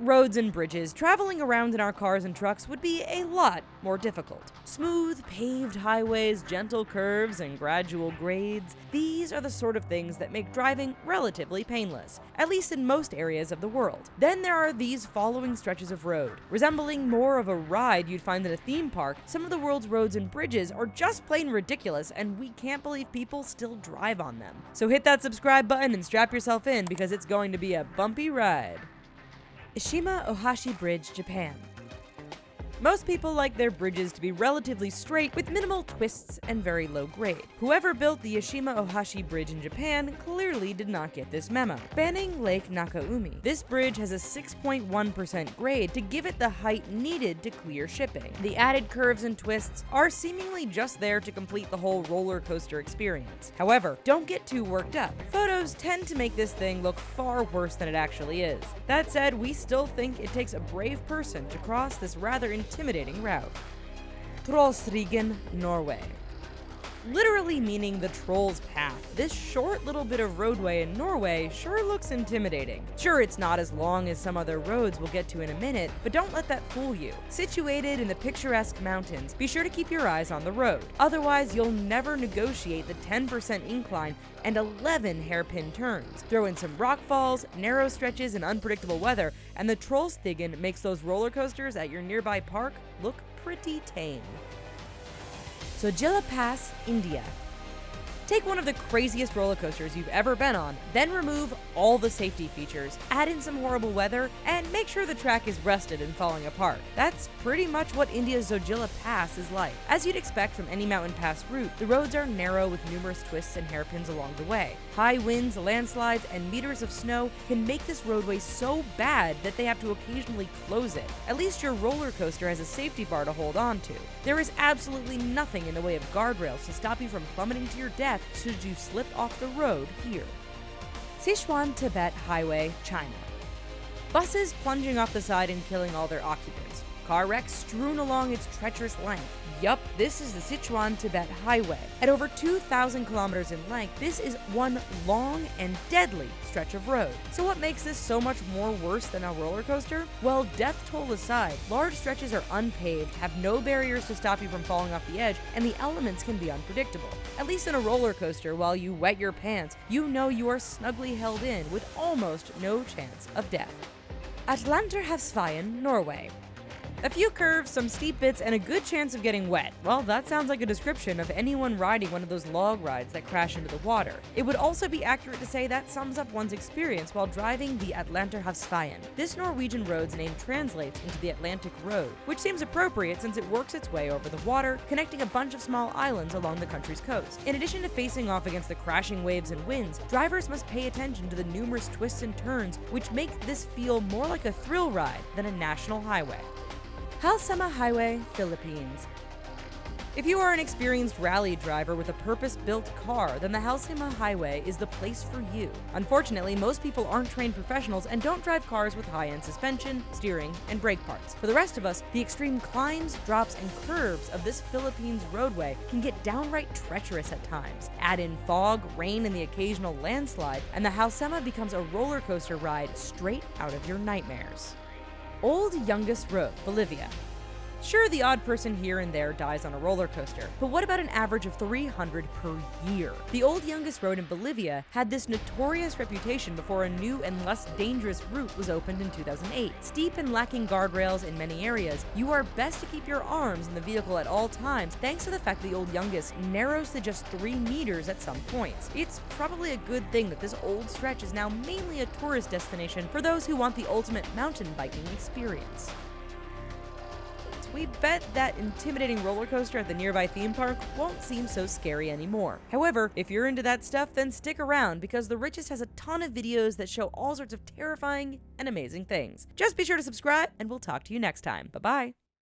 Without roads and bridges, traveling around in our cars and trucks would be a lot more difficult. Smooth, paved highways, gentle curves, and gradual grades, these are the sort of things that make driving relatively painless, at least in most areas of the world. Then there are these following stretches of road. Resembling more of a ride you'd find in a theme park, some of the world's roads and bridges are just plain ridiculous, and we can't believe people still drive on them. So hit that subscribe button and strap yourself in, because it's going to be a bumpy ride. ESHIMA OHASHI Bridge, Japan. Most people like their bridges to be relatively straight with minimal twists and very low grade. Whoever built the ESHIMA OHASHI Bridge in Japan clearly did not get this memo. Spanning Lake Nakaumi, this bridge has a 6.1% grade to give it the height needed to clear shipping. The added curves and twists are seemingly just there to complete the whole roller coaster experience. However, don't get too worked up. Photos tend to make this thing look far worse than it actually is. That said, we still think it takes a brave person to cross this rather intimidating route. TROLLSTIGEN, Norway. Literally meaning the troll's path, this short little bit of roadway in Norway sure looks intimidating. Sure, it's not as long as some other roads we'll get to in a minute, but don't let that fool you. Situated in the picturesque mountains, be sure to keep your eyes on the road. Otherwise, you'll never negotiate the 10% incline and 11 hairpin turns. Throw in some rock falls, narrow stretches, and unpredictable weather, and the TROLLSTIGEN makes those roller coasters at your nearby park look pretty tame. ZOJILA Pass, India. Take one of the craziest roller coasters you've ever been on, then remove all the safety features, add in some horrible weather, and make sure the track is rusted and falling apart. That's pretty much what India's ZOJILA Pass is like. As you'd expect from any mountain pass route, the roads are narrow with numerous twists and hairpins along the way. High winds, landslides, and meters of snow can make this roadway so bad that they have to occasionally close it. At least your roller coaster has a safety bar to hold on to. There is absolutely nothing in the way of guardrails to stop you from plummeting to your death should you slip off the road here. SICHUAN-TIBET Highway, China. Buses plunging off the side and killing all their occupants. Car wrecks strewn along its treacherous length. Yup, this is the Sichuan-Tibet Highway. At over 2,000 kilometers in length, this is one long and deadly stretch of road. So what makes this so much more worse than a roller coaster? Well, death toll aside, large stretches are unpaved, have no barriers to stop you from falling off the edge, and the elements can be unpredictable. At least in a roller coaster, while you wet your pants, you know you are snugly held in with almost no chance of death. ATLANTERHAVSVEIEN, Norway. A few curves, some steep bits, and a good chance of getting wet. Well, that sounds like a description of anyone riding one of those log rides that crash into the water. It would also be accurate to say that sums up one's experience while driving the ATLANTERHAVSVEIEN. This Norwegian road's name translates into the Atlantic Road, which seems appropriate since it works its way over the water, connecting a bunch of small islands along the country's coast. In addition to facing off against the crashing waves and winds, drivers must pay attention to the numerous twists and turns, which make this feel more like a thrill ride than a national highway. HALSEMA Highway, Philippines. If you are an experienced rally driver with a purpose-built car, then the HALSEMA Highway is the place for you. Unfortunately, most people aren't trained professionals and don't drive cars with high-end suspension, steering, and brake parts. For the rest of us, the extreme climbs, drops, and curves of this Philippines roadway can get downright treacherous at times. Add in fog, rain, and the occasional landslide, and the HALSEMA becomes a roller coaster ride straight out of your nightmares. Old YUNGAS Road, Bolivia. Sure, the odd person here and there dies on a roller coaster, but what about an average of 300 per year? The old YUNGAS Road in Bolivia had this notorious reputation before a new and less dangerous route was opened in 2008. Steep and lacking guardrails in many areas, you are best to keep your arms in the vehicle at all times thanks to the fact the old YUNGAS narrows to just 3 meters at some points. It's probably a good thing that this old stretch is now mainly a tourist destination for those who want the ultimate mountain biking experience. We bet that intimidating roller coaster at the nearby theme park won't seem so scary anymore. However, if you're into that stuff, then stick around because The Richest has a ton of videos that show all sorts of terrifying and amazing things. Just be sure to subscribe, and we'll talk to you next time. Bye-bye.